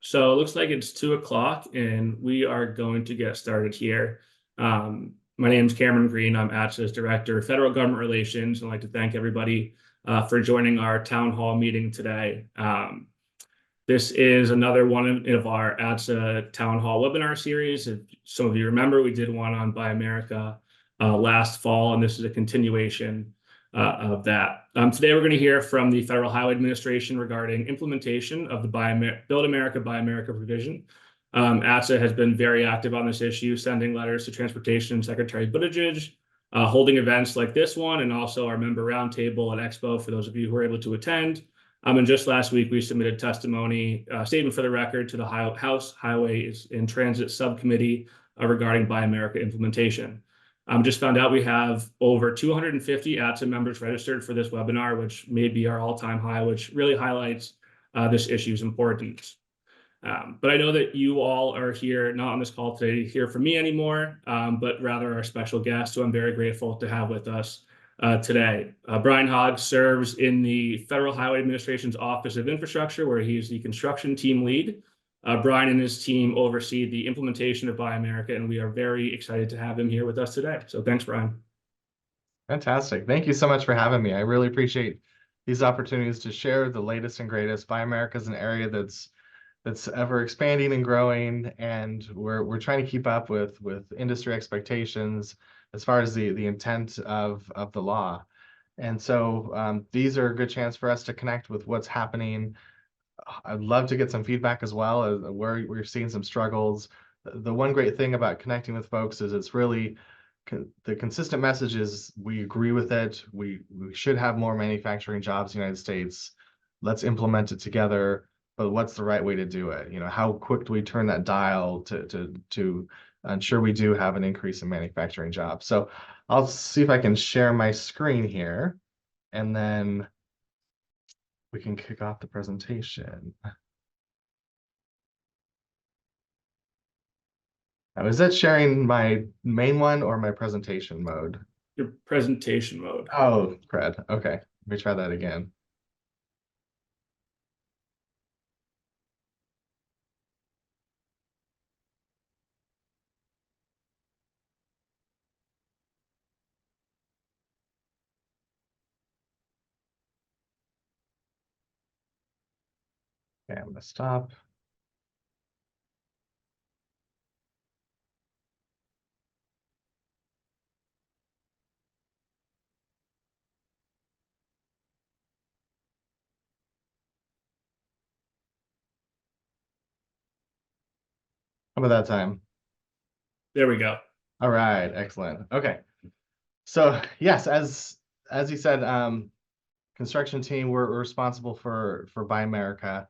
So it looks like it's 2 o'clock and we are going to get started here. My name is Cameron Green. I'm ATSSA's Director of Federal Government Relations. I'd like to thank everybody for joining our town hall meeting today. This is another one of our ATSSA Town Hall webinar series. If some of you remember, we did one on Buy America last fall, and this is a continuation of that. Today, we're going to hear from the Federal Highway Administration regarding implementation of the Build America, Buy America provision. ATSSA has been very active on this issue, sending letters to Transportation Secretary Buttigieg, holding events like this one, and also our member roundtable at Expo for those of you who were able to attend. And just last week, we submitted testimony, statement for the record to the House Highways and Transit Subcommittee regarding Buy America implementation. Just found out we have over 250 ATSSA members registered for this webinar, which may be our all-time high, which really highlights this issue's importance. But I know that you all are here, not on this call today to hear from me anymore, but rather our special guest, who I'm very grateful to have with us today. Brian Hogg serves in the Federal Highway Administration's Office of Infrastructure, where he is the construction team lead. Brian and his team oversee the implementation of Buy America, and we are very excited to have him here with us today. So thanks, Brian. Fantastic. Thank you so much for having me. I really appreciate these opportunities to share the latest and greatest. Buy America is an area that's ever expanding and growing, and we're trying to keep up with industry expectations as far as the intent of the law. And so these are a good chance for us to connect with what's happening. I'd love to get some feedback as well, where we're seeing some struggles. The one great thing about connecting with folks is it's really the consistent message is we agree with it. We should have more manufacturing jobs in the United States. Let's implement it together. But what's the right way to do it? You know, how quick do we turn that dial to ensure we do have an increase in manufacturing jobs? So I'll see if I can share my screen here, and then we can kick off the presentation. Now, is that sharing my main one or my presentation mode? Your presentation mode. Oh, crud. Okay, let me try that again. Okay, I'm going to stop. How about that time? There we go. All right, excellent. Okay, so yes, as you said, construction team, we're responsible for Buy America.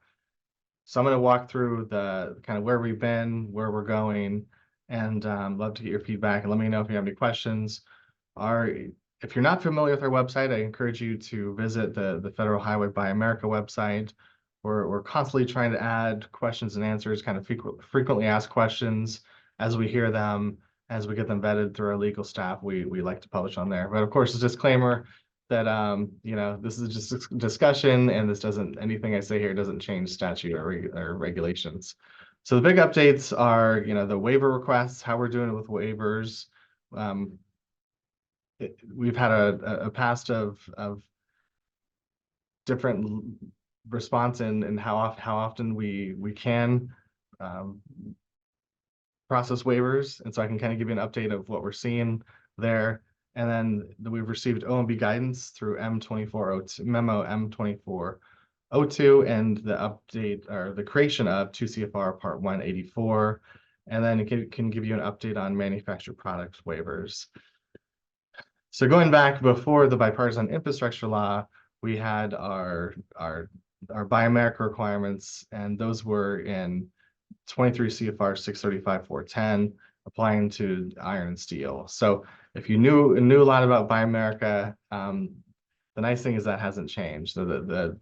So I'm going to walk through the kind of where we've been, where we're going, and love to get your feedback. And let me know if you have any questions. If you're not familiar with our website, I encourage you to visit the Federal Highway Buy America website. We're constantly trying to add questions and answers, kind of frequently asked questions as we hear them, as we get them vetted through our legal staff. We like to publish on there. But of course, a disclaimer that this is just a discussion, and anything I say here doesn't change statute or regulations. So the big updates are the waiver requests, how we're doing it with waivers. We've had a past of different response and how often we can process waivers, and so I can kind of give you an update of what we're seeing there. And then we've received OMB guidance through Memo M2402, and the update or the creation of 2 CFR Part 184, and then it can give you an update on manufactured product waivers. So going back before the bipartisan infrastructure law, we had our Buy America requirements, and those were in 23 CFR 635-410, applying to iron and steel. So if you knew a lot about Buy America, the nice thing is that hasn't changed. So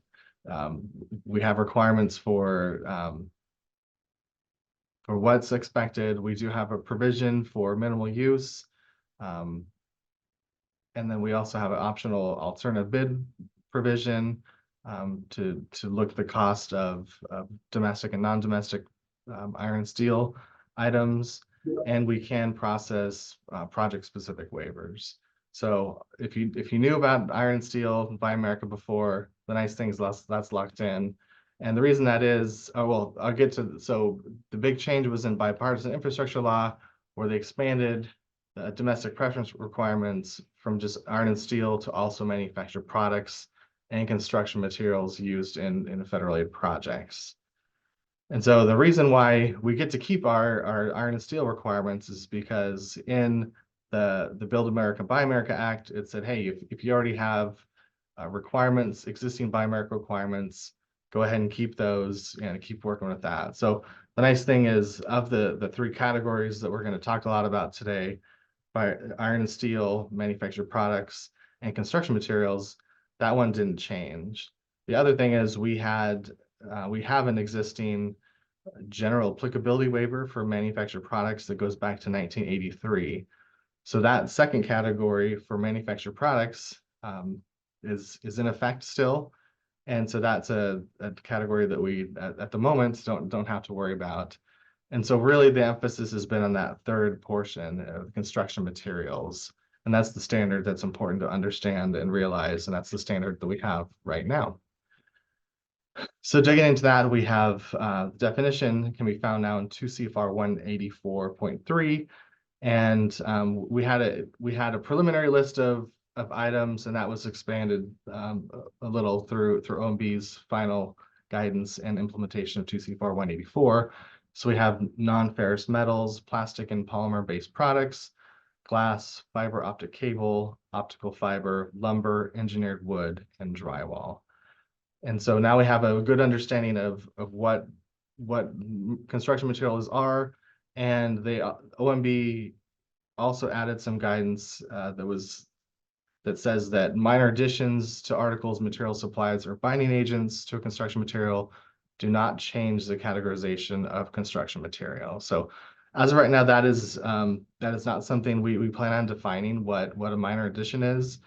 we have requirements for what's expected. We do have a provision for minimal use. And then we also have an optional alternative bid provision. to look at the cost of domestic and non-domestic iron and steel items, and we can process project-specific waivers. So if you knew about iron and steel, Buy America before, the nice thing is that's locked in. And the reason that is, oh, well, I'll get to, so the big change was in bipartisan infrastructure law, where they expanded domestic preference requirements from just iron and steel to also manufactured products and construction materials used in federal aid projects. And so the reason why we get to keep our iron and steel requirements is because in the Build America, Buy America Act, it said, hey, if you already have requirements, existing Buy America requirements, go ahead and keep those and keep working with that. So the nice thing is, of the three categories that we're going to talk a lot about today, by iron and steel, manufactured products, and construction materials, that one didn't change. The other thing is we have an existing general applicability waiver for manufactured products that goes back to 1983. So that second category for manufactured products is in effect still. And so that's a category that we at the moment don't have to worry about. And so really the emphasis has been on that third portion of construction materials. And that's the standard that's important to understand and realize. And that's the standard that we have right now. So digging into that, we have the definition can be found now in 2 CFR 184.3. And we had a preliminary list of items, and that was expanded a little through OMB's final guidance and implementation of 2 CFR 184. So we have non-ferrous metals, plastic and polymer-based products, glass, fiber optic cable, optical fiber, lumber, engineered wood, and drywall. And so now we have a good understanding of what construction materials are, and OMB also added some guidance that says that minor additions to articles, material supplies, or binding agents to a construction material do not change the categorization of construction material. So as of right now, that is not something we plan on defining what a minor addition is.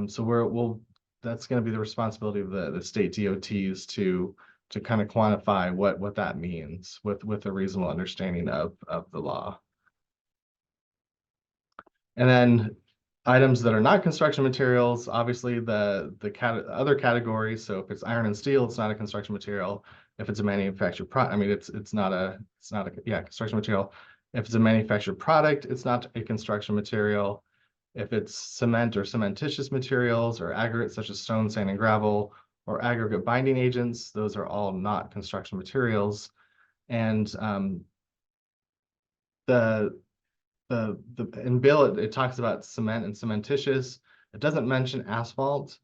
So that's going to be the responsibility of the state DOTs to kind of quantify what that means with a reasonable understanding of the law. And then items that are not construction materials, obviously the other categories. So if it's iron and steel, it's not a construction material. If it's a manufactured product, I mean, it's not a construction material. If it's a manufactured product, it's not a construction material. If it's cement or cementitious materials or aggregates such as stone, sand, and gravel, or aggregate binding agents, those are all not construction materials. And in bill, it talks about cement and cementitious. It doesn't mention asphalt,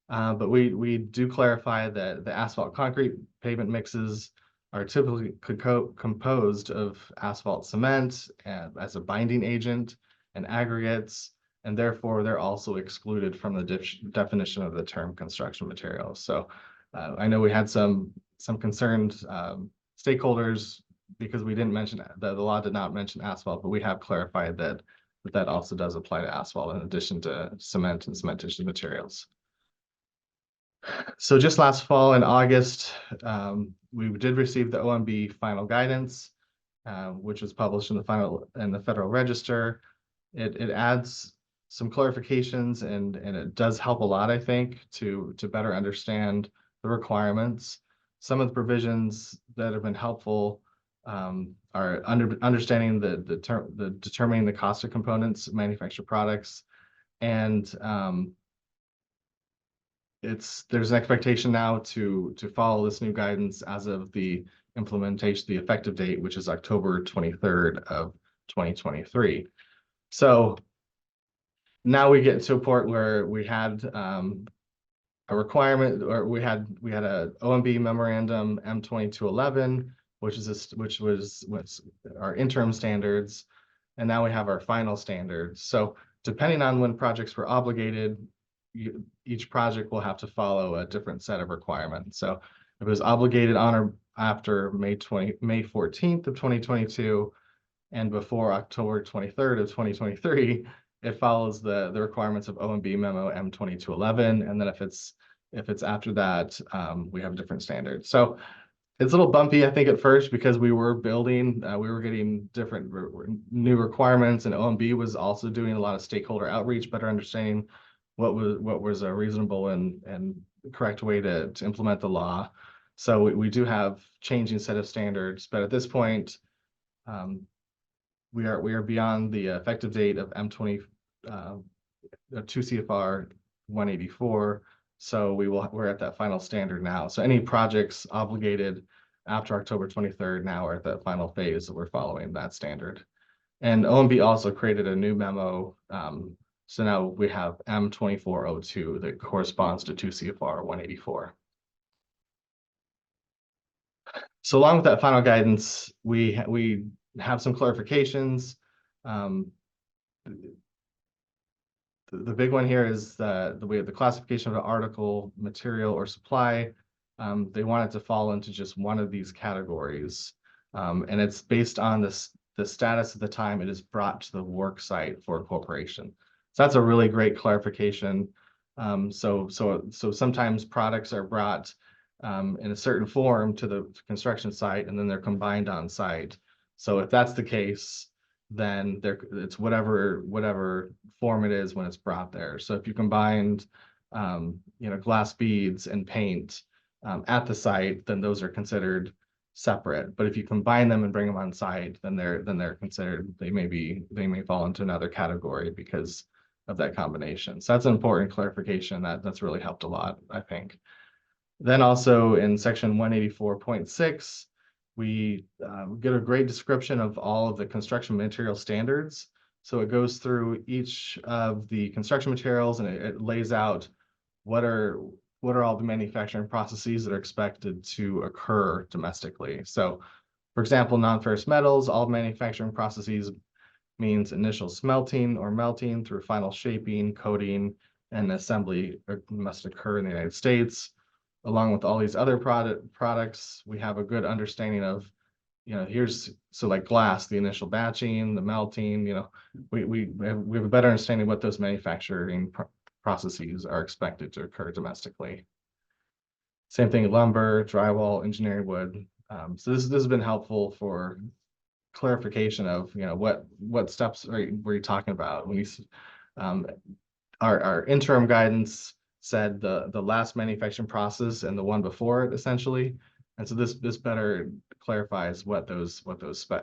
but we do clarify that the asphalt concrete pavement mixes are typically composed of asphalt cement as a binding agent and aggregates, and therefore they're also excluded from the definition of the term construction materials. So I know we had some concerned stakeholders because we didn't mention the law did not mention asphalt, but we have clarified that also does apply to asphalt in addition to cement and cementitious materials. So just last fall in August, we did receive the OMB final guidance, which was published in the Federal Register. It adds some clarifications and it does help a lot, I think, to better understand the requirements. Some of the provisions that have been helpful are understanding the determining the cost of components of manufactured products, and there's an expectation now to follow this new guidance as of the implementation, the effective date, which is October 23rd of 2023. So now we get to a point where we had a requirement, or we had a OMB memorandum M2211, which was our interim standards, and now we have our final standards. So depending on when projects were obligated, each project will have to follow a different set of requirements. So if it was obligated on or after May 14th of 2022 and before October 23rd of 2023, it follows the requirements of OMB memo M2211. And then if it's If it's after that, we have a different standard. So it's a little bumpy, I think, at first because we were building, we were getting different new requirements, and OMB was also doing a lot of stakeholder outreach, better understanding what was a reasonable and correct way to implement the law. So we do have changing set of standards, but at this point, we are beyond the effective date of M20 2 CFR 184. So we're at that final standard now. So any projects obligated after October 23rd now are at that final phase that we're following that standard. And OMB also created a new memo. So now we have M2402 that corresponds to 2 CFR 184. So along with that final guidance, we have some clarifications. The big one here is the way of the classification of an article, material, or supply. They want it to fall into just one of these categories. And it's based on the status at the time it is brought to the work site for a corporation. So that's a really great clarification. So sometimes products are brought in a certain form to the construction site, and then they're combined on site. So if that's the case, then it's whatever form it is when it's brought there. So if you combined, glass beads and paint at the site, then those are considered separate. But if you combine them and bring them on site, then they're considered, they may fall into another category because of that combination. So that's an important clarification that's really helped a lot, I think. Then also in section 184.6, we get a great description of all of the construction material standards. So it goes through each of the construction materials, and it lays out what are all the manufacturing processes that are expected to occur domestically. So for example, non-ferrous metals, all manufacturing processes means initial smelting or melting through final shaping, coating, and assembly must occur in the United States. Along with all these other products, we have a good understanding of, so like glass, the initial batching, the melting, we have a better understanding of what those manufacturing processes are expected to occur domestically. Same thing, lumber, drywall, engineering wood. So this has been helpful for clarification of, what steps were you talking about when our interim guidance said the last manufacturing process and the one before it, essentially. And so this better clarifies what those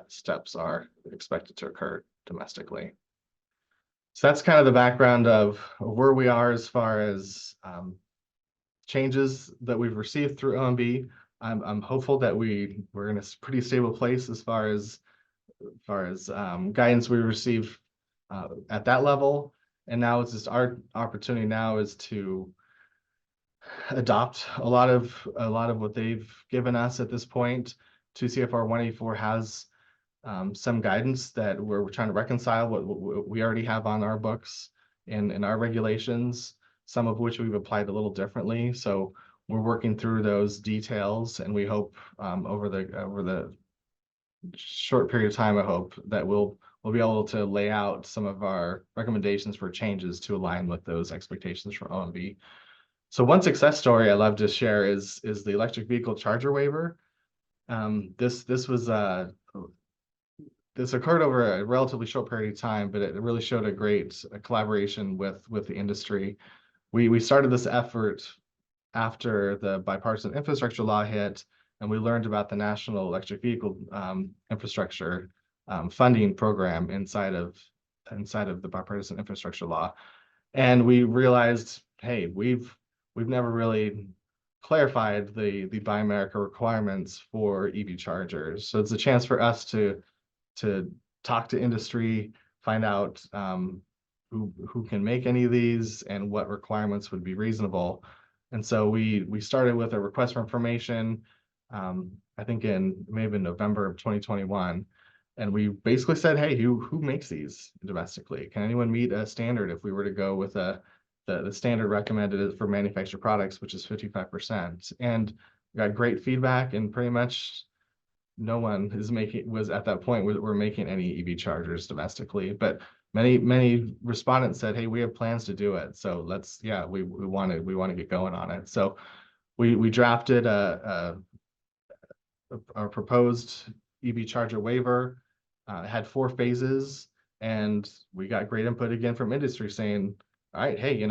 steps are expected to occur domestically. So that's kind of the background of where we are as far as changes that we've received through OMB. I'm hopeful that we're in a pretty stable place as far as guidance we received at that level. And now it's just our opportunity now is to adopt a lot of what they've given us at this point. 2 CFR 184 has some guidance that we're trying to reconcile what we already have on our books and in our regulations, some of which we've applied a little differently. So we're working through those details, and we hope over the short period of time, I hope that we'll be able to lay out some of our recommendations for changes to align with those expectations from OMB. So one success story I love to share is the electric vehicle charger waiver. This occurred over a relatively short period of time, but it really showed a great collaboration with the industry. We started this effort after the bipartisan infrastructure law hit, and we learned about the National Electric Vehicle Infrastructure funding program inside of the bipartisan infrastructure law. And we realized, hey, we've never really clarified the Buy America requirements for EV chargers. So it's a chance for us to talk to industry, find out who can make any of these and what requirements would be reasonable. And so we started with a request for information, I think maybe in November of 2021. And we basically said, hey, who makes these domestically? Can anyone meet a standard if we were to go with the standard recommended for manufactured products, which is 55%? And we got great feedback, and pretty much no one was at that point we're making any EV chargers domestically. But many respondents said, hey, we have plans to do it. So let's, yeah, we want to get going on it. So we drafted our proposed EV charger waiver. It had 4 phases, and we got great input again from industry saying, all right, hey,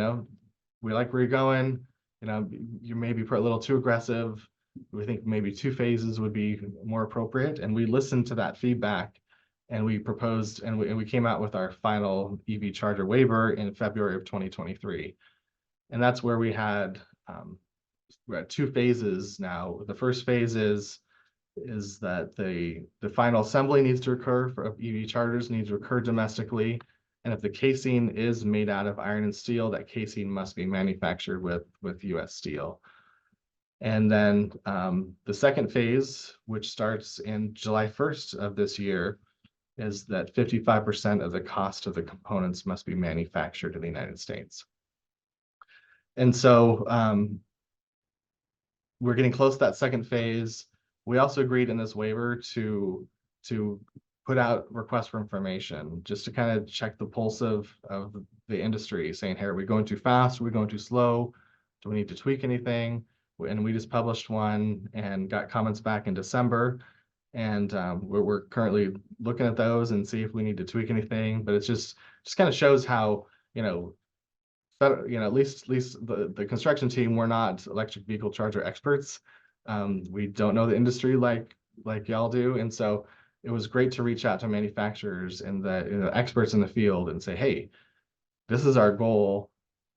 we like where you're going. You may be a little too aggressive. We think maybe 2 phases would be more appropriate. And we listened to that feedback, and we proposed, and we came out with our final EV charger waiver in February of 2023. And that's where we're at 2 phases now. The first phase is that the final assembly needs to occur for EV chargers needs to occur domestically. And if the casing is made out of iron and steel, that casing must be manufactured with US steel. And then the second phase, which starts in July 1st of this year, is that 55% of the cost of the components must be manufactured in the United States. And so we're getting close to that second phase. We also agreed in this waiver to put out requests for information, just to kind of check the pulse of the industry, saying, hey, are we going too fast? Are we going too slow? Do we need to tweak anything? And we just published one and got comments back in December. And we're currently looking at those and see if we need to tweak anything. But it's just kind of shows how, at least the construction team, we're not electric vehicle charger experts. We don't know the industry like y'all do. And so it was great to reach out to manufacturers and the experts in the field and say, hey, this is our goal.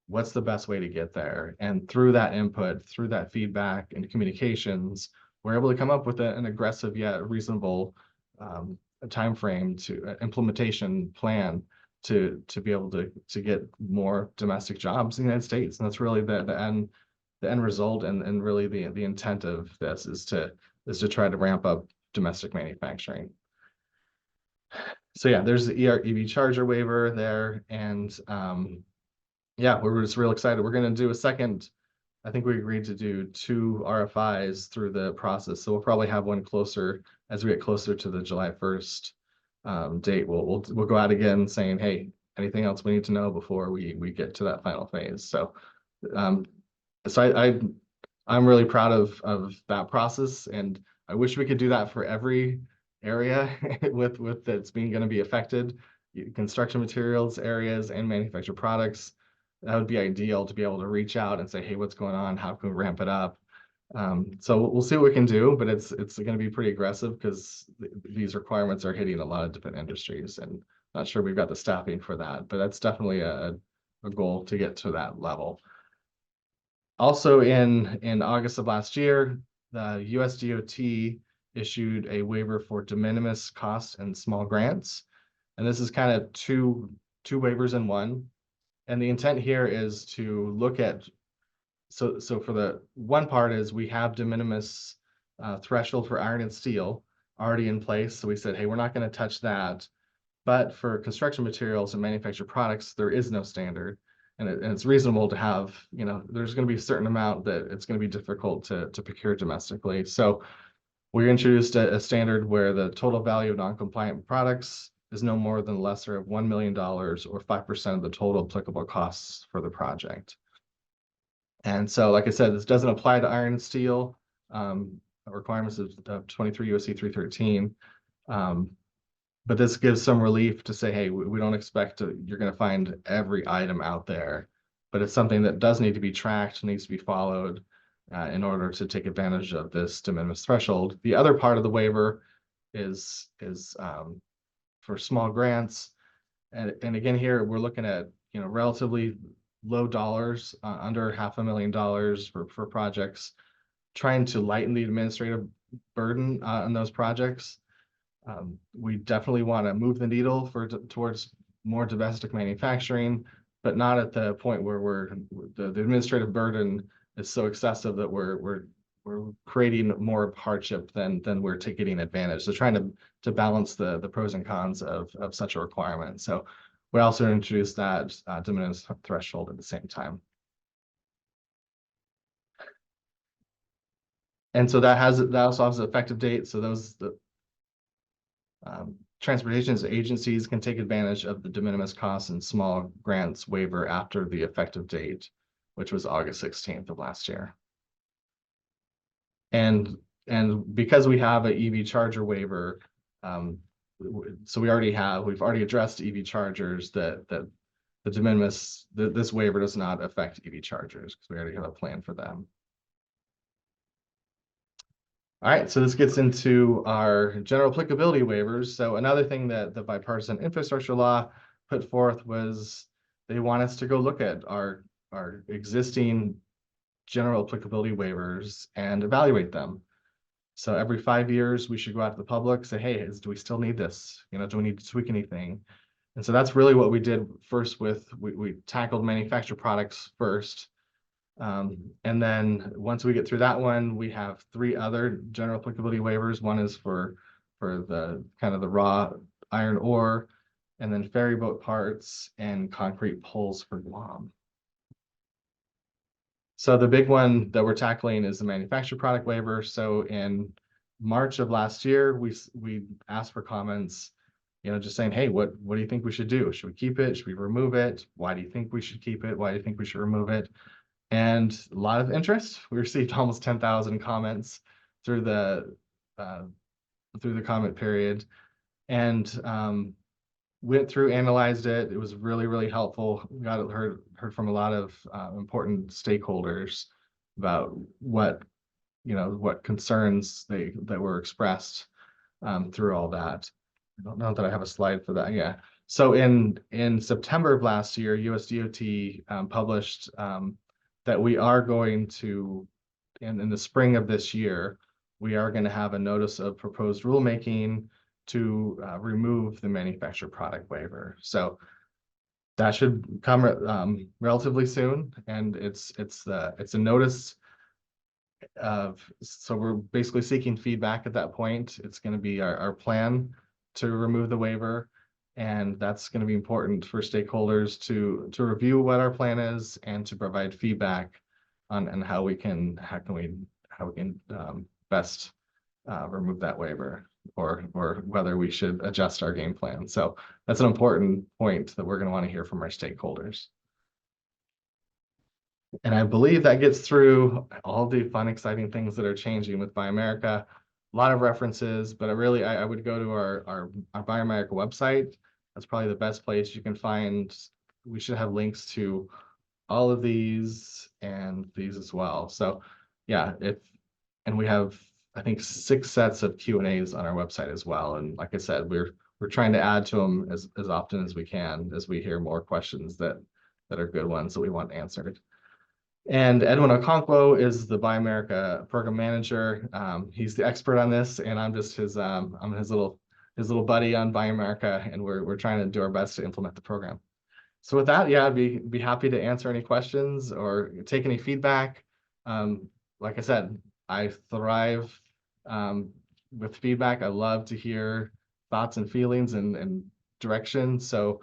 What's the best way to get there? And through that input, through that feedback and communications, we're able to come up with an aggressive yet reasonable time frame to implementation plan to be able to get more domestic jobs in the United States. And that's really the end result, and really the intent of this is to try to ramp up domestic manufacturing. So yeah, there's the EV charger waiver there, and yeah, we're just real excited. We're going to do a second. I think we agreed to do 2 RFIs through the process, so we'll probably have one closer as we get closer to the July 1st date. We'll go out again saying, hey, anything else we need to know before we get to that final phase. So I'm really proud of that process, and I wish we could do that for every area with that's going to be affected, construction materials areas and manufactured products. That would be ideal to be able to reach out and say, hey, what's going on? How can we ramp it up? So we'll see what we can do, but it's going to be pretty aggressive because these requirements are hitting a lot of different industries, and not sure we've got the staffing for that, but that's definitely a goal to get to that level. Also in August of last year, the US DOT issued a waiver for de minimis costs and small grants. And this is kind of two waivers in one. And the intent here is to look at, so for the one part is we have de minimis threshold for iron and steel already in place. So we said, hey, we're not going to touch that. But for construction materials and manufactured products, there is no standard. And it's reasonable to have, there's going to be a certain amount that it's going to be difficult to procure domestically. So we introduced a standard where the total value of non-compliant products is no more than the lesser of $1 million or 5% of the total applicable costs for the project. And so, like I said, this doesn't apply to iron and steel requirements of 23 U.S.C. 313. But this gives some relief to say, hey, we don't expect you're going to find every item out there, but it's something that does need to be tracked, needs to be followed in order to take advantage of this de minimis threshold. The other part of the waiver is for small grants. And again, here we're looking at, relatively low dollars, under $500,000 for projects, trying to lighten the administrative burden on those projects. We definitely want to move the needle towards more domestic manufacturing, but not at the point where the administrative burden is so excessive that we're creating more hardship than we're getting advantage. So trying to balance the pros and cons of such a requirement. So we also introduced that de minimis threshold at the same time. And so that also has an effective date. So transportation agencies can take advantage of the de minimis costs and small grants waiver after the effective date, which was August 16th of last year. And because we have an EV charger waiver, so we've already addressed EV chargers that the de minimis, this waiver does not affect EV chargers because we already have a plan for them. All right, so this gets into our general applicability waivers. So another thing that the bipartisan infrastructure law put forth was they want us to go look at our existing general applicability waivers and evaluate them. So every 5 years, we should go out to the public, say, hey, do we still need this? You know, do we need to tweak anything? And so that's really what we did first we tackled manufactured products first. And then once we get through that one, we have 3 other general applicability waivers. One is for the kind of the raw iron ore, and then ferry boat parts and concrete poles for Guam. So the big one that we're tackling is the manufactured product waiver. So in March of last year, we asked for comments, you know, just saying, hey, what do you think we should do? Should we keep it? Should we remove it? Why do you think we should keep it? Why do you think we should remove it? And a lot of interest. We received almost 10,000 comments through the comment period, and went through, analyzed it. It was really, really helpful. We heard from a lot of important stakeholders about what concerns that were expressed through all that. I don't know that I have a slide for that. Yeah. So in September of last year, USDOT published that we are going to, in the spring of this year, we are going to have a notice of proposed rulemaking to remove the manufactured product waiver. So that should come relatively soon, and it's a notice of, so we're basically seeking feedback at that point. It's going to be our plan to remove the waiver, and that's going to be important for stakeholders to review what our plan is and to provide feedback on how we can best remove that waiver, or whether we should adjust our game plan. So that's an important point that we're going to want to hear from our stakeholders. And I believe that gets through all the fun, exciting things that are changing with Buy America. A lot of references, but I would go to our Buy America website. That's probably the best place you can find. We should have links to all of these and these as well. So yeah, and we have, I think, 6 sets of Q&As on our website as well. And like I said, we're trying to add to them as often as we can, as we hear more questions that are good ones that we want answered. And Edwin Okonkwo is the Buy America program manager. He's the expert on this, and I'm just his little buddy on Buy America, and we're trying to do our best to implement the program. So with that, yeah, I'd be happy to answer any questions or take any feedback. Like I said, I thrive with feedback. I love to hear thoughts and feelings and direction. So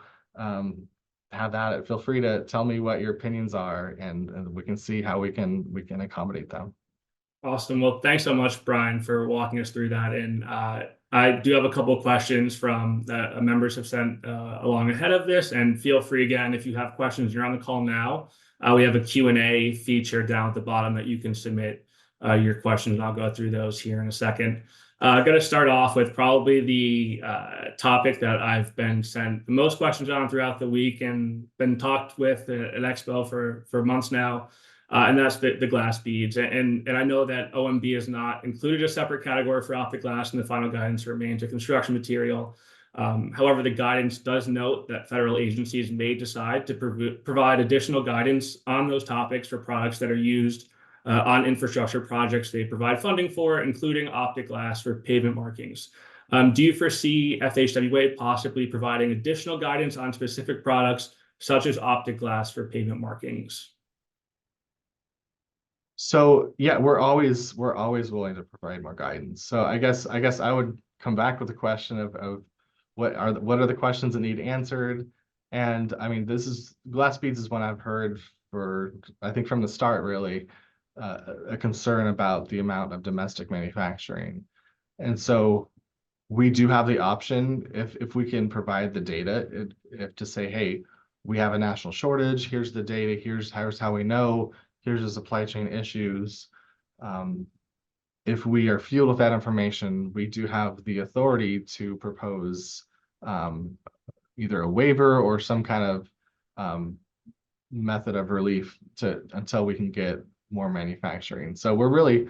have that. Feel free to tell me what your opinions are, and we can see how we can accommodate them. Awesome. Well, thanks so much, Brian, for walking us through that. And I do have a couple of questions from that members have sent along ahead of this. And feel free, again, if you have questions, you're on the call now. We have a Q&A feature down at the bottom that you can submit your questions, and I'll go through those here in a second. I'm going to start off with probably the topic that I've been sent the most questions on throughout the week and been talked with at Expo for months now. And that's the glass beads. And I know that OMB has not included a separate category for optic glass, and the final guidance remains a construction material. However, the guidance does note that federal agencies may decide to provide additional guidance on those topics for products that are used on infrastructure projects they provide funding for, including optic glass for pavement markings. Do you foresee FHWA possibly providing additional guidance on specific products, such as optic glass for pavement markings? So yeah, we're always willing to provide more guidance. So I guess I would come back with the question of what are the questions that need answered. And I mean, glass beads is one I've heard for, I think, from the start, really, a concern about the amount of domestic manufacturing. And so we do have the option if we can provide the data, if to say, hey, we have a national shortage, here's the data, here's how we know, here's the supply chain issues. Um, if we are fueled with that information, we do have the authority to propose either a waiver or some kind of um, method of relief to until we can get more manufacturing. So we're really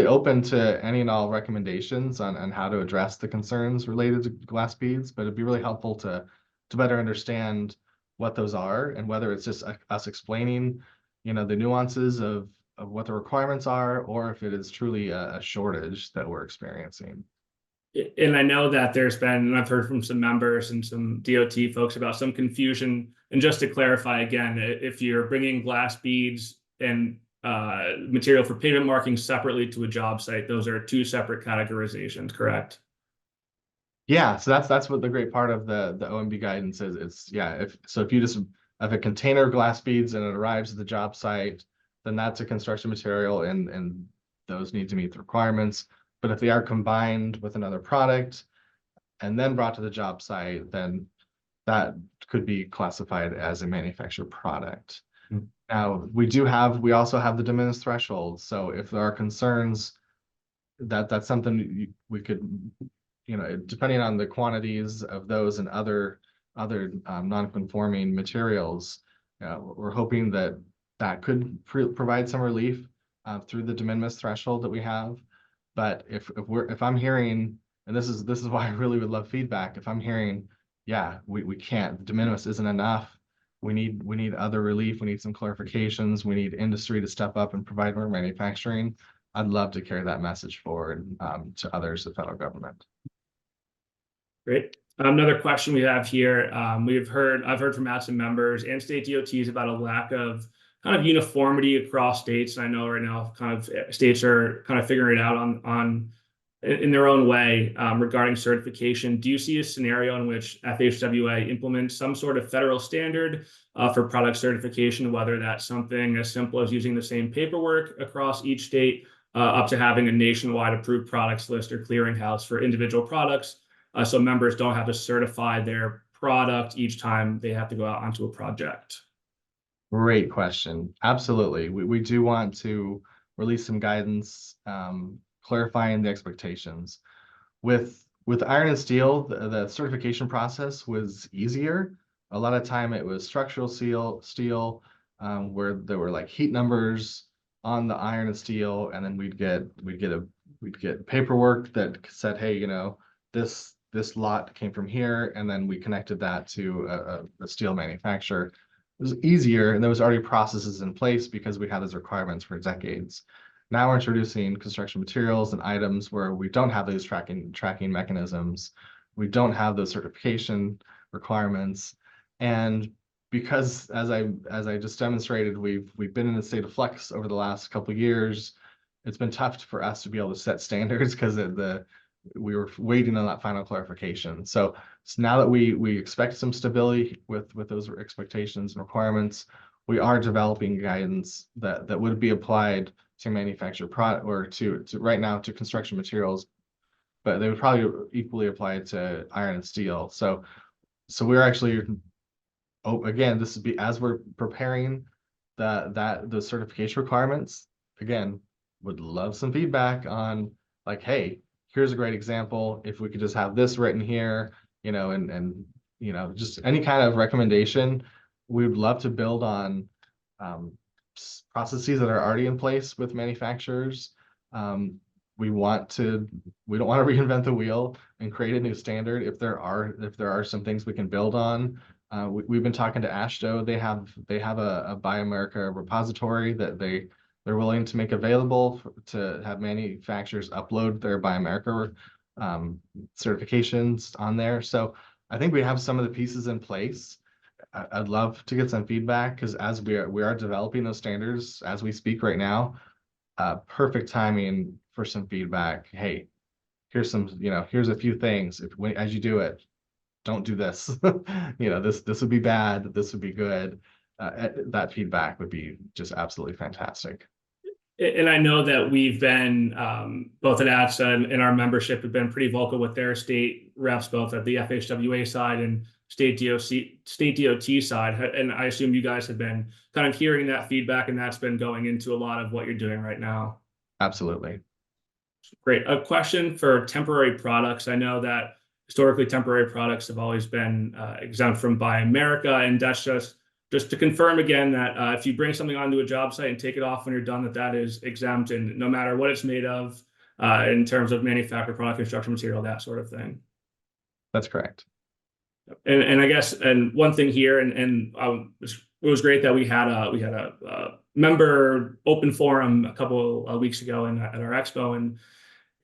open to any and all recommendations on how to address the concerns related to glass beads, but it'd be really helpful to better understand what those are and whether it's just us explaining, the nuances of what the requirements are, or if it is truly a shortage that we're experiencing. And I know that there's been, and I've heard from some members and some DOT folks about some confusion. And just to clarify again, if you're bringing glass beads and material for pavement marking separately to a job site, those are two separate categorizations, correct? Yeah, so that's what the great part of the OMB guidance is. It's yeah, if you just have a container of glass beads and it arrives at the job site, then that's a construction material and those need to meet the requirements. But if they are combined with another product and then brought to the job site, then that could be classified as a manufactured product. Mm. Now, we also have the de minimis threshold. So if there are concerns that's something we could, depending on the quantities of those and other non-conforming materials, we're hoping that that could provide some relief through the de minimis threshold that we have. But if I'm hearing, and this is why I really would love feedback, if I'm hearing, yeah, we can't, de minimis isn't enough. We need other relief. We need some clarifications. We need industry to step up and provide more manufacturing. I'd love to carry that message forward to others, the federal government. Great. Another question we have here. I've heard from ATSSA members and state DOTs about a lack of kind of uniformity across states. And I know right now kind of states are kind of figuring it out in their own way regarding certification. Do you see a scenario in which FHWA implements some sort of federal standard for product certification, whether that's something as simple as using the same paperwork across each state, up to having a nationwide approved products list or clearinghouse for individual products, so members don't have to certify their product each time they have to go out onto a project? Great question. Absolutely. We do want to release some guidance clarifying the expectations. With iron and steel, the certification process was easier. A lot of time it was structural steel, where there were like heat numbers on the iron and steel, and then we'd get paperwork that said, hey, this lot came from here, and then we connected that to a steel manufacturer. It was easier, and there was already processes in place because we had those requirements for decades. Now we're introducing construction materials and items where we don't have those tracking mechanisms. We don't have those certification requirements. And because as I just demonstrated, we've been in a state of flux over the last couple of years. It's been tough for us to be able to set standards because we were waiting on that final clarification. So now that we expect some stability with those expectations and requirements, we are developing guidance that would be applied to manufacture product or to right now to construction materials, but they would probably equally apply to iron and steel. So we're actually, again, this would be as we're preparing the certification requirements. Again, would love some feedback on like, hey, here's a great example. If we could just have this written here, and just any kind of recommendation, we would love to build on processes that are already in place with manufacturers. We don't want to reinvent the wheel and create a new standard. If there are some things we can build on, we've been talking to ASHTO. They have a Buy America repository that they're willing to make available to have manufacturers upload their Buy America certifications on there. So I think we have some of the pieces in place. I'd love to get some feedback because as we are developing those standards as we speak right now, perfect timing for some feedback. Hey, here's a few things. As you do it, don't do this. This would be bad. This would be good. That feedback would be just absolutely fantastic. And I know that we've been both at ATSSA and our membership have been pretty vocal with their state reps, both at the FHWA side and state DOT side. And I assume you guys have been kind of hearing that feedback, and that's been going into a lot of what you're doing right now. Absolutely. Great. A question for temporary products. I know that historically temporary products have always been exempt from Buy America, and that's just to confirm again that if you bring something onto a job site and take it off when you're done, that is exempt, and no matter what it's made of, in terms of manufactured product, construction material, that sort of thing. That's correct. And I guess one thing here, it was great that we had a member open forum a couple of weeks ago at our expo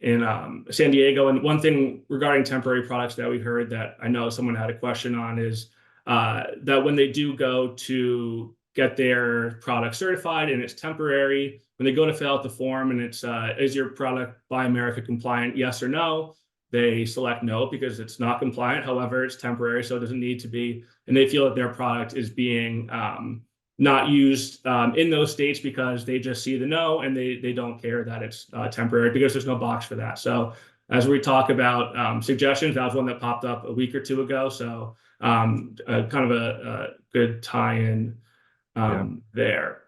in San Diego. And one thing regarding temporary products that we heard that I know someone had a question on is that when they do go to get their product certified and it's temporary, when they go to fill out the form and it's is your product Buy America compliant, yes or no? They select no because it's not compliant. However, it's temporary, so it doesn't need to be. And they feel that their product is being not used in those states because they just see the no and they don't care that it's temporary because there's no box for that. So as we talk about suggestions, that was one that popped up a week or two ago. So kind of a good tie-in there.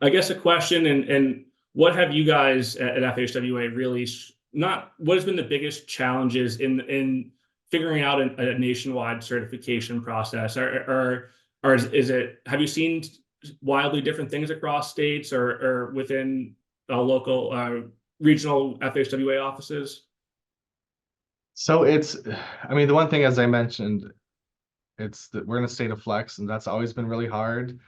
I guess a question and what have you guys at FHWA really not what has been the biggest challenges in figuring out a nationwide certification process? Or is it have you seen wildly different things across states or within local regional FHWA offices? So I mean, the one thing, as I mentioned, it's that we're in a state of flex, and that's always been really hard.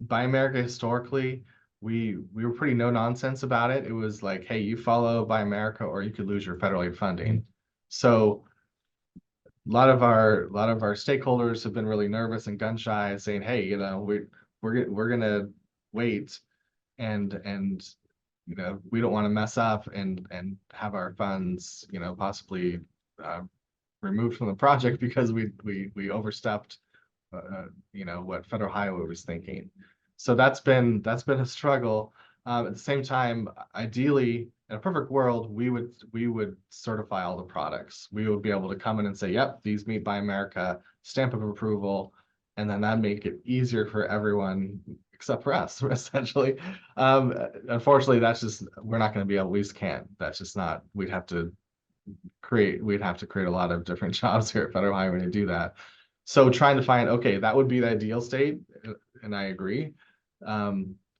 Buy America historically, we were pretty no nonsense about it. It was like, hey, you follow Buy America or you could lose your federal aid funding. So a lot of our stakeholders have been really nervous and gun shy, saying, hey, you know, we're gonna wait and we don't want to mess up and have our funds, possibly removed from the project because we overstepped what Federal Highway was thinking. So that's been a struggle. At the same time, ideally, in a perfect world, we would certify all the products. We would be able to come in and say, yep, these meet Buy America, stamp of approval, and then that'd make it easier for everyone except for us, essentially. Unfortunately, we're not going to be able, we just can't. That's just not, we'd have to create a lot of different jobs here at Federal Highway to do that. So trying to find, okay, that would be the ideal state, and I agree.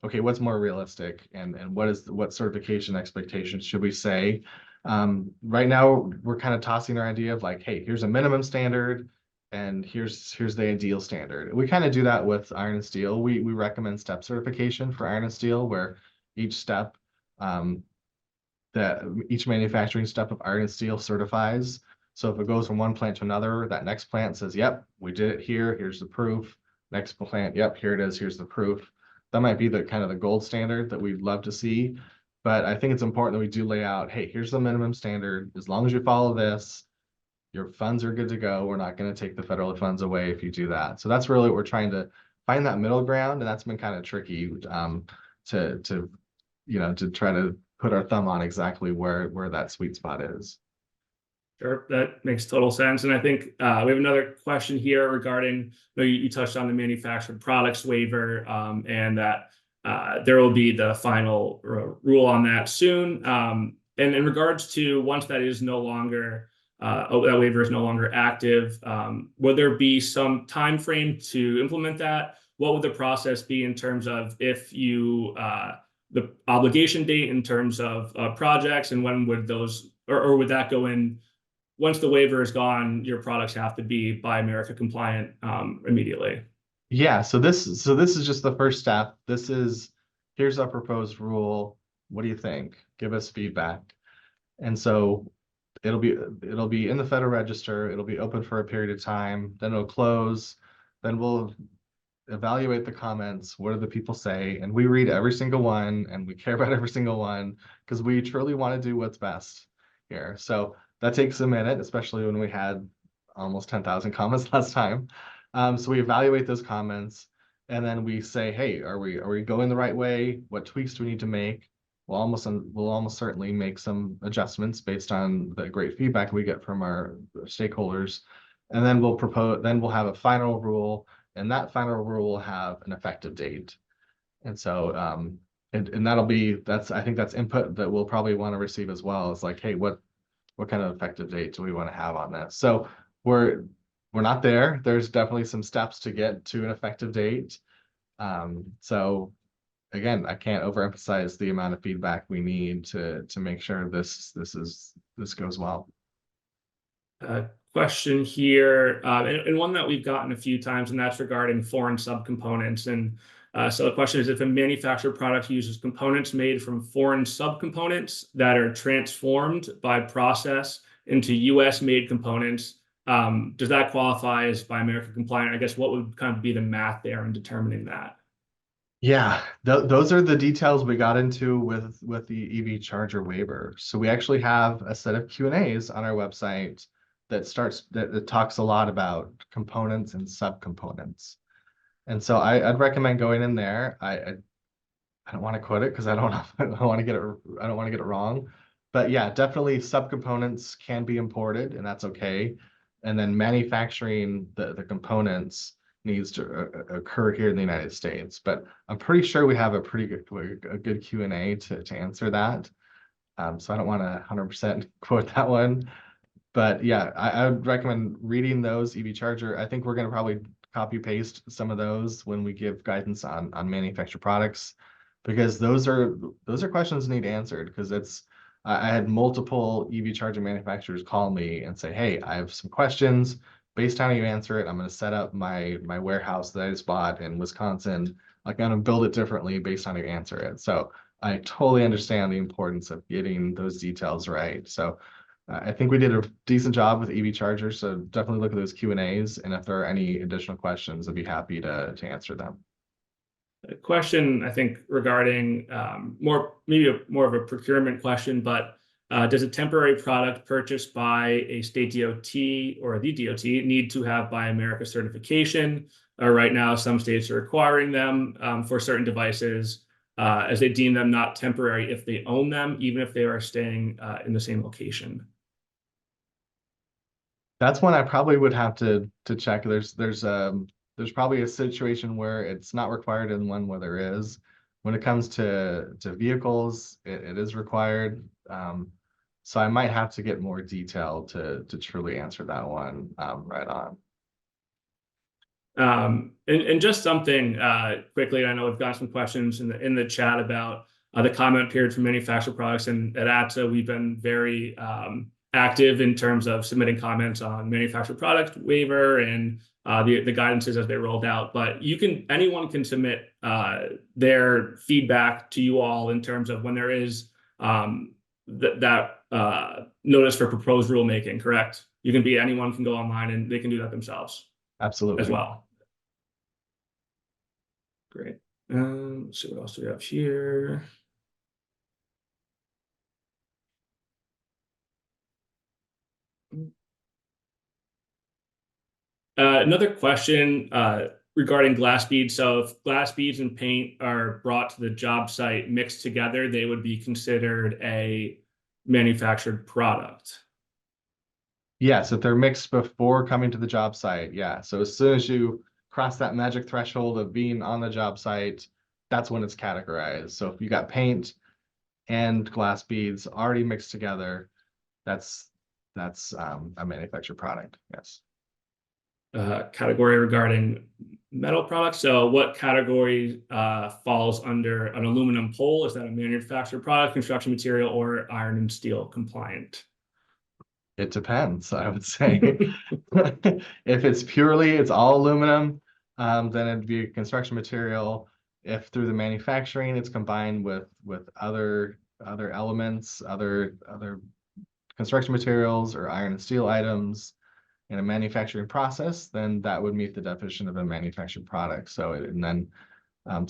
Okay, what's more realistic, and what certification expectations should we say? Right now, we're kind of tossing our idea of like, hey, here's a minimum standard, and here's the ideal standard. We kind of do that with iron and steel. We recommend step certification for iron and steel, where each step, that each manufacturing step of iron and steel certifies. So if it goes from one plant to another, that next plant says, yep, we did it here. Here's the proof. Next plant, yep, here it is. Here's the proof. That might be the kind of the gold standard that we'd love to see. But I think it's important that we do lay out, hey, here's the minimum standard. As long as you follow this, your funds are good to go. We're not going to take the federal funds away if you do that. So that's really what we're trying to find, that middle ground. And that's been kind of tricky to try to put our thumb on exactly where that sweet spot is. Sure, that makes total sense. And I think we have another question here regarding, you touched on the manufactured products waiver, and that there will be the final rule on that soon. And in regards to once that is no longer, that waiver is no longer active, will there be some time frame to implement that? What would the process be in terms of if you, the obligation date in terms of projects, and when would those, or would that go in? Once the waiver is gone, your products have to be Buy America compliant immediately. Yeah, so this is just the first step. Here's our proposed rule. What do you think? Give us feedback. And so it'll be in the Federal Register. It'll be open for a period of time. Then it'll close. Then we'll evaluate the comments. What do the people say? And we read every single one, and we care about every single one because we truly want to do what's best here. So that takes a minute, especially when we had almost 10,000 comments last time. So we evaluate those comments. and then we say, hey, are we going the right way? What tweaks do we need to make? We'll almost certainly make some adjustments based on the great feedback we get from our stakeholders, and then we'll have a final rule, and that final rule will have an effective date. And so and I think that's input that we'll probably want to receive as well. It's like, hey, what kind of effective date do we want to have on this? So we're we're not there. There's definitely some steps to get to an effective date. So again, I can't overemphasize the amount of feedback we need to make sure this goes well. Question here, and one that we've gotten a few times, and that's regarding foreign subcomponents. And so the question is, if a manufactured product uses components made from foreign subcomponents that are transformed by process into US made components, does that qualify as Buy America compliant? I guess what would kind of be the math there in determining that? Yeah, those are the details we got into with the EV charger waiver. So we actually have a set of Q&As on our website that talks a lot about components and subcomponents. And so I'd recommend going in there. I don't want to quote it because I don't want to get it wrong. But yeah, definitely subcomponents can be imported, and that's okay. And then manufacturing the components needs to occur here in the United States. But I'm pretty sure we have a good Q&A to answer that. So I don't want to 100% quote that one. But yeah, I would recommend reading those EV charger. I think we're going to probably copy paste some of those when we give guidance on manufactured products, because those are questions need answered. Because I had multiple EV charger manufacturers call me and say, hey, I have some questions. Based on how you answer it, I'm going to set up my warehouse that I just bought in Wisconsin. I'm going to build it differently based on how you answer it. So I totally understand the importance of getting those details right. So I think we did a decent job with EV chargers, so definitely look at those Q&As, and if there are any additional questions, I'd be happy to answer them. A question, I think, regarding maybe more of a procurement question, but does a temporary product purchased by a state DOT or the DOT need to have Buy America certification? Right now, some states are requiring them for certain devices, as they deem them not temporary if they own them, even if they are staying in the same location. That's one I probably would have to check. There's probably a situation where it's not required and one where there is. When it comes to vehicles, it is required. So I might have to get more detail to truly answer that one right on. And just something quickly, I know we've got some questions in the chat about the comment period for manufactured products, and at ATSSA we've been very active in terms of submitting comments on manufactured product waiver and the guidances as they rolled out. But anyone can submit their feedback to you all in terms of when there is that notice for proposed rulemaking, correct? Anyone can go online and they can do that themselves. Absolutely. As well. Great. Let's see what else do we have here. Another question regarding glass beads. So if glass beads and paint are brought to the job site mixed together, they would be considered a manufactured product. Yes, if they're mixed before coming to the job site, yeah. So as soon as you cross that magic threshold of being on the job site, that's when it's categorized. So if you got paint and glass beads already mixed together, that's a manufactured product. Yes. Category regarding metal products. So what category falls under an aluminum pole? Is that a manufactured product, construction material, or iron and steel compliant? It depends, I would say. If it's all aluminum, then it'd be a construction material. If through the manufacturing it's combined with other elements, other construction materials or iron and steel items in a manufacturing process, then that would meet the definition of a manufactured product. So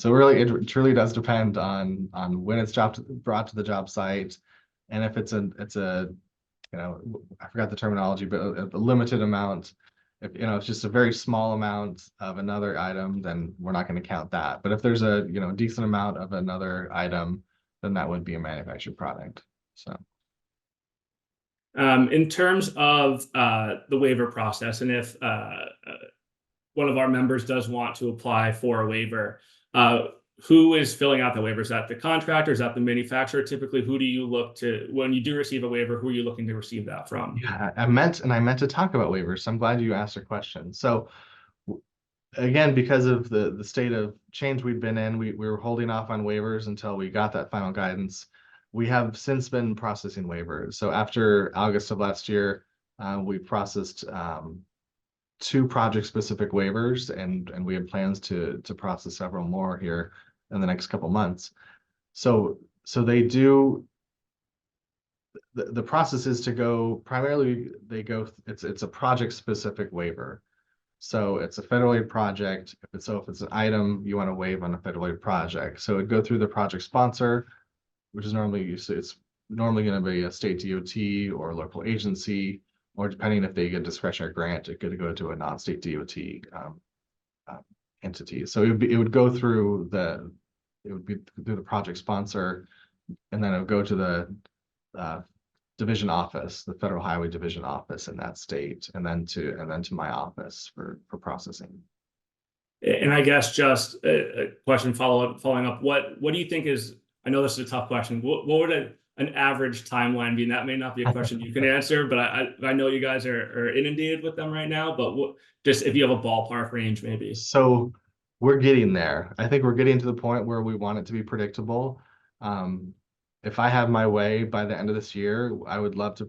really, it truly does depend on when it's brought to the job site, and if it's a I forgot the terminology, but a limited amount. if, it's just a very small amount of another item, then we're not going to count that. But if there's a, decent amount of another item, then that would be a manufactured product. So. In terms of the waiver process, and if one of our members does want to apply for a waiver, who is filling out the waiver? Is that the contractor? Is that the manufacturer? Typically, who do you look to when you do receive a waiver? Who are you looking to receive that from? Yeah, I meant to talk about waivers. So I'm glad you asked a question. So again, because of the state of change we've been in, we were holding off on waivers until we got that final guidance. We have since been processing waivers. So after August of last year, we processed 2 project-specific waivers, and we have plans to process several more here in the next couple months. So they do. The process is to go primarily. It's a project-specific waiver. So it's a federal aid project. If it's an item you want to waive on a federal aid project, so it'd go through the project sponsor, which is it's normally going to be a state DOT or a local agency, or depending if they get a discretionary grant, it could go to a non-state DOT entity. So it would go through the project sponsor, and then it would go to the division office, the Federal Highway Division office in that state, and then to my office for processing. And I guess just a question following up. What do you think is? I know this is a tough question. What would an average timeline be? And that may not be a question you can answer, but I know you guys are inundated with them right now. But just if you have a ballpark range, maybe. So we're getting there. I think we're getting to the point where we want it to be predictable. If I have my way by the end of this year, I would love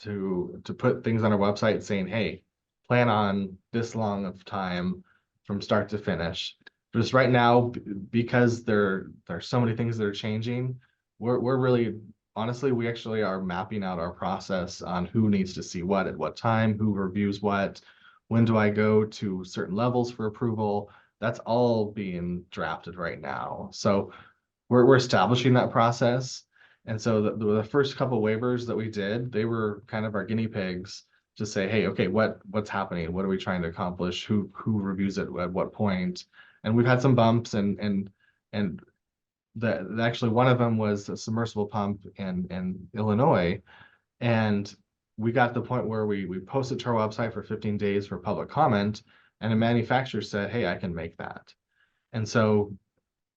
to put things on our website saying, hey, plan on this long of time from start to finish. Just right now, because there are so many things that are changing, we're really, honestly, we actually are mapping out our process on who needs to see what at what time, who reviews what, when do I go to certain levels for approval. That's all being drafted right now. So we're establishing that process. And so the first couple waivers that we did, they were kind of our guinea pigs to say, hey, okay, what's happening? What are we trying to accomplish? Who reviews it at what point? And we've had some bumps, and actually one of them was a submersible pump in Illinois. And we got to the point where we posted to our website for 15 days for public comment, and a manufacturer said, hey, I can make that. And so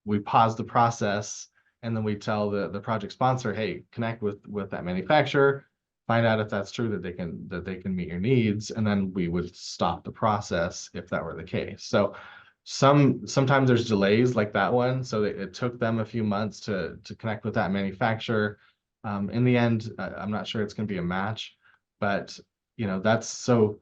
we pause the process, and then we tell the project sponsor, hey, connect with that manufacturer, find out if that's true, that they can meet your needs, and then we would stop the process if that were the case. So sometimes there's delays like that one, so it took them a few months to connect with that manufacturer. In the end, I'm not sure it's going to be a match, but that's so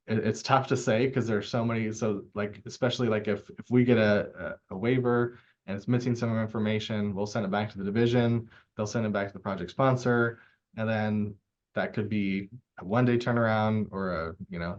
it's tough to say because there's so many. So like, especially like if we get a waiver and it's missing some information, we'll send it back to the division, they'll send it back to the project sponsor, and then that could be a 1-day turnaround or a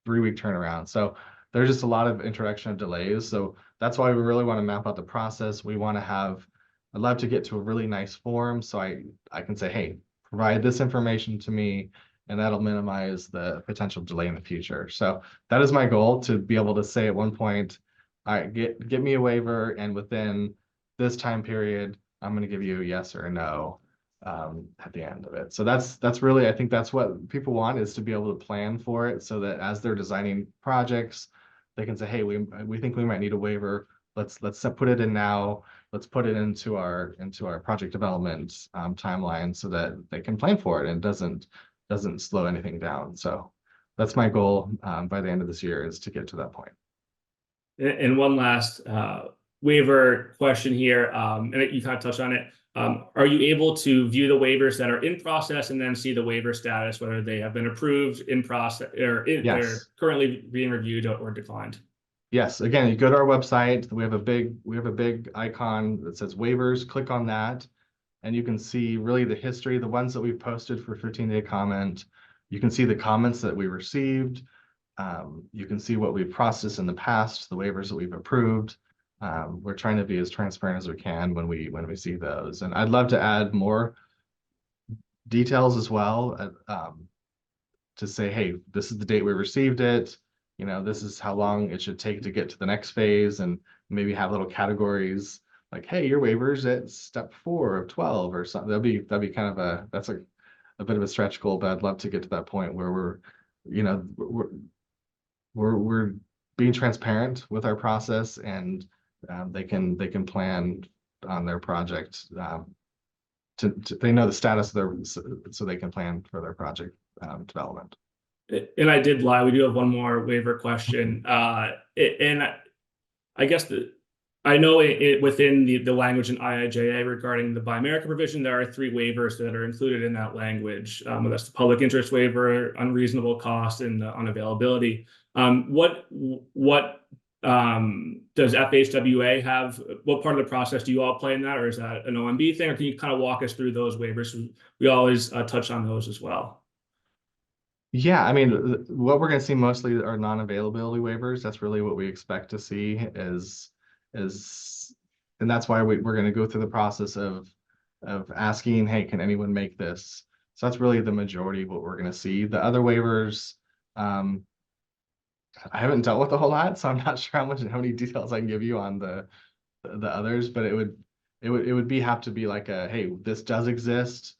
3-week turnaround. So there's just a lot of introduction of delays. So that's why we really want to map out the process. I'd love to get to a really nice form so I can say, hey, provide this information to me, and that'll minimize the potential delay in the future. So that is my goal, to be able to say at one point, all right, get me a waiver, and within this time period, I'm going to give you a yes or a no at the end of it. So that's really, I think that's what people want, is to be able to plan for it, so that as they're designing projects, they can say, hey, we think we might need a waiver. Let's put it in now. Let's put it into our project development timeline, so that they can plan for it and doesn't slow anything down. So that's my goal by the end of this year, is to get to that point. And one last waiver question here, and you kind of touched on it. Are you able to view the waivers that are in process and then see the waiver status, whether they have been approved, in process, or they're currently being reviewed or declined? Yes. Again, you go to our website. We have a big icon that says waivers. Click on that, and you can see really the history, the ones that we've posted for 15-day comment. You can see the comments that we received. You can see what we've processed in the past, the waivers that we've approved. We're trying to be as transparent as we can when we see those. And I'd love to add more details as well to say, hey, this is the date we received it. This is how long it should take to get to the next phase, and maybe have little categories like, hey, your waiver's at step 4 of 12 or something. That'd be kind of that's a bit of a stretch goal, but I'd love to get to that point where we're being transparent with our process, and they can plan on their project. They know the status of their, so they can plan for their project development. And I did lie. We do have one more waiver question. And I guess I know within the language in IIJA regarding the Buy America provision, there are 3 waivers that are included in that language. That's the public interest waiver, unreasonable cost, and the unavailability. What does FHWA have? What part of the process do you all play in that, or is that an OMB thing, or can you kind of walk us through those waivers? We always touch on those as well. Yeah, I mean, what we're going to see mostly are non-availability waivers. That's really what we expect to see and that's why we're going to go through the process of asking, hey, can anyone make this? So that's really the majority of what we're going to see. The other waivers, I haven't dealt with a whole lot, so I'm not sure how many details I can give you on the others, but it would have to be like hey, this does exist,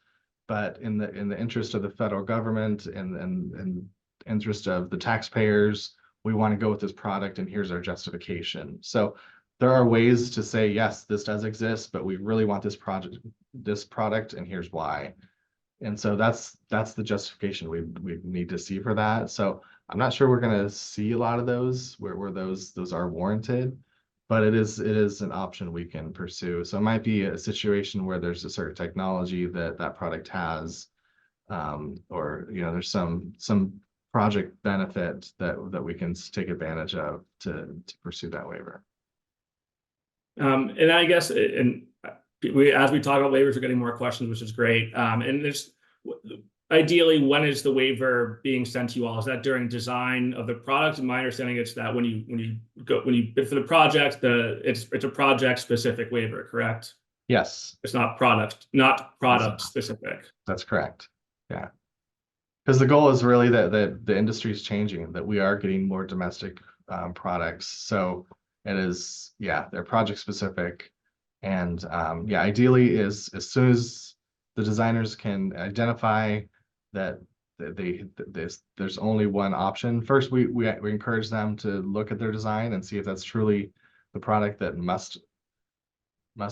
but in the interest of the federal government and interest of the taxpayers, we want to go with this product, and here's our justification. So there are ways to say, yes, this does exist, but we really want this product, and here's why. And so that's the justification we need to see for that. So I'm not sure we're going to see a lot of those where those are warranted, but it is an option we can pursue. So it might be a situation where there's a certain technology that product has, or there's some project benefit that we can take advantage of to pursue that waiver. And I guess, and as we talk about waivers, we're getting more questions, which is great. And there's ideally, when is the waiver being sent to you all? Is that during design of the product? And my understanding is that when you bid for the project, it's a project specific waiver, correct? Yes. It's not product specific. That's correct. Yeah. Because the goal is really that the industry is changing, that we are getting more domestic products. So it is, yeah, they're project specific. And yeah, ideally is as soon as the designers can identify that there's only one option. First, we encourage them to look at their design and see if that's truly the product that must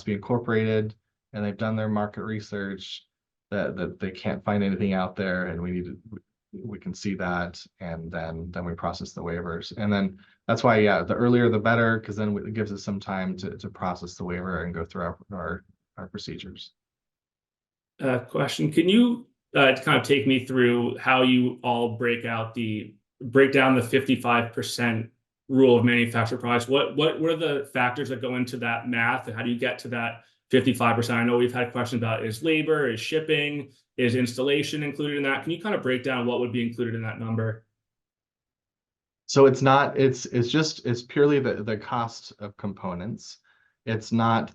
be incorporated, and they've done their market research that they can't find anything out there, and we can see that, and then we process the waivers. And then that's why, yeah, the earlier the better, because then it gives us some time to process the waiver and go through our procedures. Question: can you kind of take me through how you all break down the 55% rule of manufactured products? What are the factors that go into that math, and how do you get to that 55%? I know we've had questions about, is labor, is shipping, is installation included in that? Can you kind of break down what would be included in that number? So it's purely the cost of components. It's not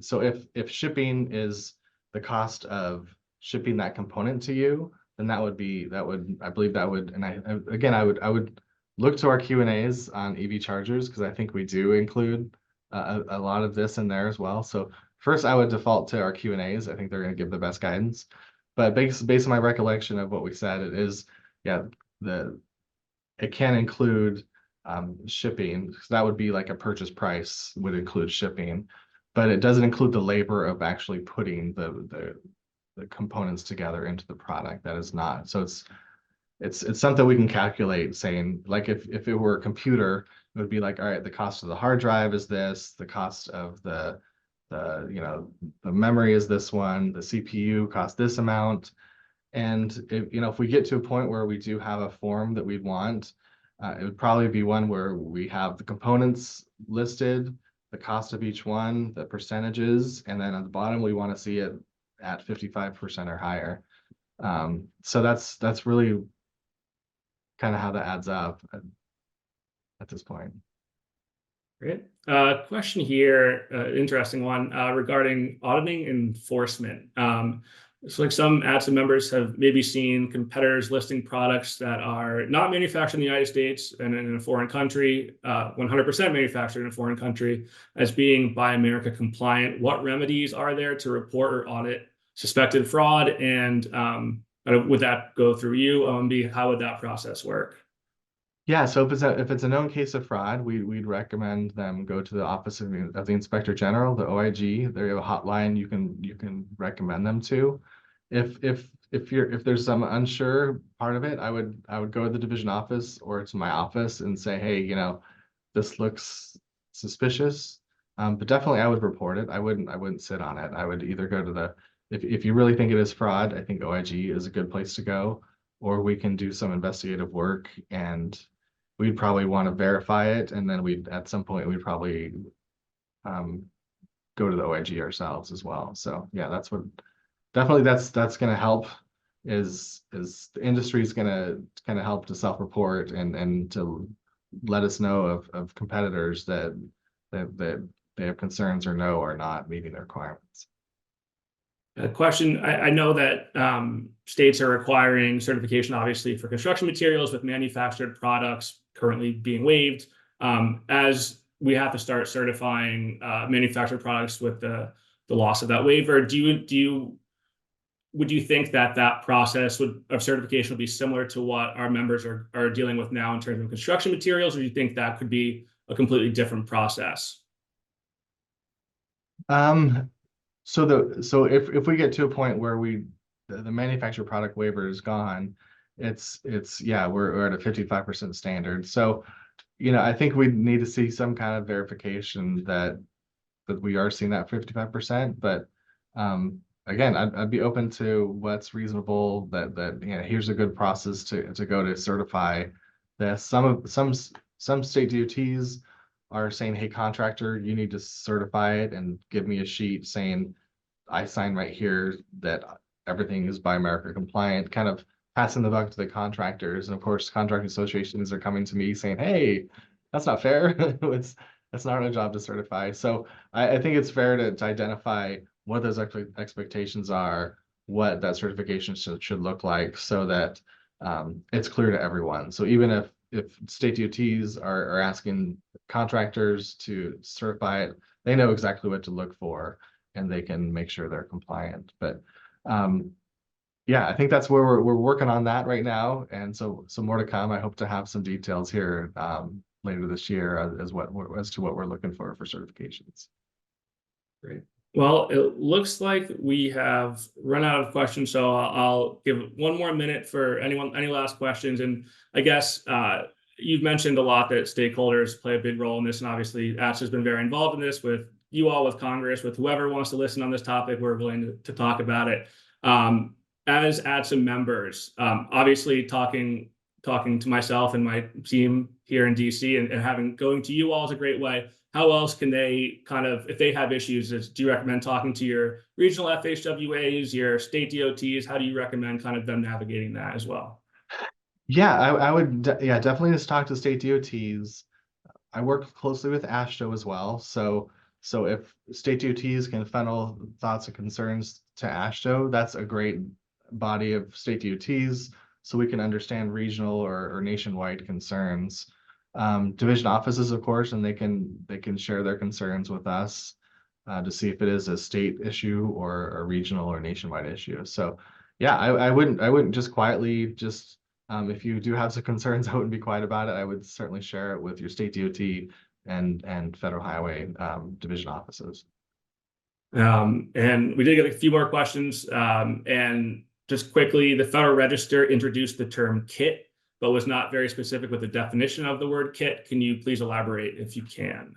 so if shipping is the cost of shipping that component to you, then I believe that would, and I would look to our Q&As on EV chargers, because I think we do include a lot of this in there as well. So first, I would default to our Q&As. I think they're going to give the best guidance. But based on my recollection of what we said, it is, yeah, it can include shipping. So that would be like a purchase price would include shipping, but it doesn't include the labor of actually putting the components together into the product. That is not. So it's something we can calculate, saying, like, if it were a computer, it would be like, all right, the cost of the hard drive is this, the cost of the memory is this one, the CPU costs this amount. And if we get to a point where we do have a form that we'd want, it would probably be one where we have the components listed, the cost of each one, the percentages, and then at the bottom we want to see it at 55% or higher. So that's really kind of how that adds up at this point. Great. Question here, interesting one, regarding auditing enforcement. So like some ATSSA members have maybe seen competitors listing products that are not manufactured in the United States and in a foreign country, 100% manufactured in a foreign country, as being Buy America compliant. What remedies are there to report or audit suspected fraud? And would that go through you, OMB? How would that process work? Yeah, so if it's a known case of fraud, we'd recommend them go to the Office of the Inspector General, the OIG. They have a hotline you can recommend them to. If there's some unsure part of it, I would go to the division office or to my office and say, hey, this looks suspicious. But definitely I would report it. I wouldn't sit on it. I would either go to the if you really think it is fraud, I think OIG is a good place to go, or we can do some investigative work and we'd probably want to verify it, and then at some point we'd probably um, go to the OIG ourselves as well. So yeah, that's going to help. Is the industry is going to kind of help to self-report and to let us know of competitors that they have concerns or know are not meeting their requirements. A question, I know that states are requiring certification, obviously, for construction materials with manufactured products currently being waived. As we have to start certifying manufactured products with the loss of that waiver, would you think that process of certification would be similar to what our members are dealing with now in terms of construction materials, or do you think that could be a completely different process? So if we get to a point where the manufactured product waiver is gone, it's yeah, we're at a 55% standard. So, I think we need to see some kind of verification that we are seeing that 55%. But again, I'd be open to what's reasonable, that here's a good process to go to certify this. Some state DOTs are saying, hey, contractor, you need to certify it and give me a sheet saying I sign right here that everything is Buy America compliant, kind of passing the buck to the contractors. And of course, contracting associations are coming to me saying, hey, that's not fair. It's not our job to certify. So I think it's fair to identify what those expectations are, what that certification should look like, so that it's clear to everyone. So even if state DOTs are asking contractors to certify it, they know exactly what to look for and they can make sure they're compliant. But yeah, I think that's where we're working on that right now, and so more to come. I hope to have some details here later this year as to what we're looking for certifications. Great. Well, it looks like we have run out of questions, so I'll give one more minute for any last questions. And I guess you've mentioned a lot that stakeholders play a big role in this, and obviously ATSSA has been very involved in this with you all, with Congress, with whoever wants to listen on this topic. We're willing to talk about it. As ATSSA members, obviously talking to myself and my team here in DC and going to you all is a great way. How else can they if they have issues, do you recommend talking to your regional FHWAs, your state DOTs? How do you recommend them navigating that as well? Yeah, I would definitely just talk to state DOTs. I work closely with AASHTO as well. So if state DOTs can funnel thoughts and concerns to AASHTO, that's a great body of state DOTs, so we can understand regional or nationwide concerns. Division offices, of course, and they can share their concerns with us to see if it is a state issue or a regional or nationwide issue. So yeah, I wouldn't just quietly if you do have some concerns, I wouldn't be quiet about it. I would certainly share it with your state DOT and federal highway division offices. And we did get a few more questions. And just quickly, the Federal Register introduced the term KIT, but was not very specific with the definition of the word KIT. Can you please elaborate if you can?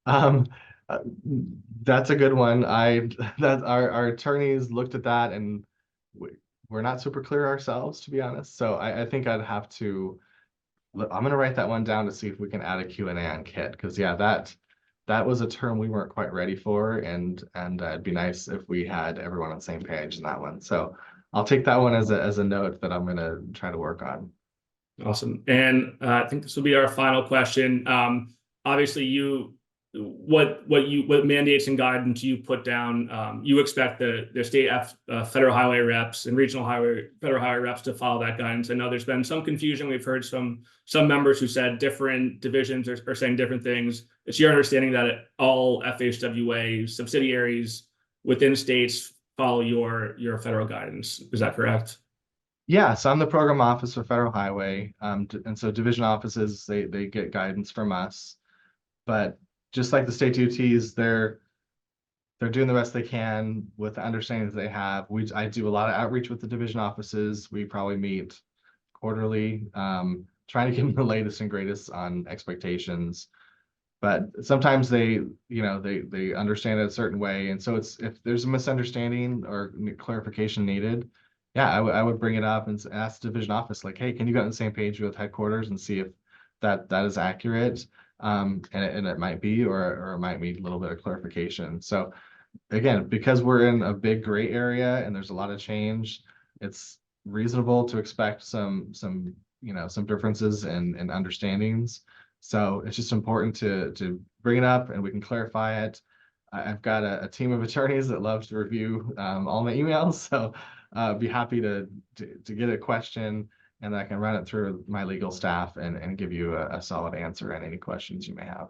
That's a good one. That our attorneys looked at that and we're not super clear ourselves, to be honest. So I think I'm going to write that one down to see if we can add a Q&A on KIT, because yeah, that was a term we weren't quite ready for, and it'd be nice if we had everyone on the same page in that one. So I'll take that one as a note that I'm going to try to work on. Awesome. And I think this will be our final question. Obviously, you what mandates and guidance you put down. You expect the state federal highway reps and regional federal highway reps to follow that guidance. I know there's been some confusion. We've heard some members who said different divisions are saying different things. It's your understanding that all FHWA subsidiaries within states follow your federal guidance. Is that correct? Yeah, so I'm the program office for Federal Highway, and so division offices they get guidance from us, but just like the state DOTs, they're doing the best they can with the understanding that they have. I do a lot of outreach with the division offices. We probably meet quarterly, trying to give them the latest and greatest on expectations. But sometimes they understand it a certain way, and so if there's a misunderstanding or clarification needed, yeah, I would bring it up and ask the division office, like, hey, can you get on the same page with headquarters and see if that is accurate? And it might be, or it might need a little bit of clarification. So again, because we're in a big gray area and there's a lot of change, it's reasonable to expect some differences and understandings. So it's just important to bring it up and we can clarify it. I've got a team of attorneys that love to review all my emails, so be happy to get a question and I can run it through my legal staff and give you a solid answer on any questions you may have.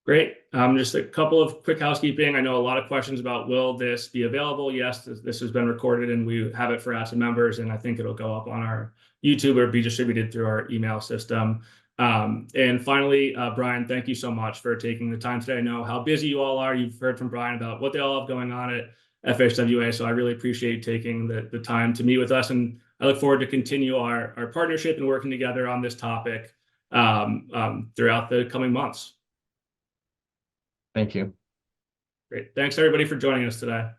Great. Just a couple of quick housekeeping. I know a lot of questions about will this be available? Yes, this has been recorded and we have it for ATSSA members, and I think it'll go up on our YouTube or be distributed through our email system. And finally, Brian, thank you so much for taking the time today. I know how busy you all are. You've heard from Brian about what they all have going on at FHWA, so I really appreciate taking the time to meet with us, and I look forward to continue our partnership and working together on this topic throughout the coming months. Thank you. Great. Thanks everybody for joining us today.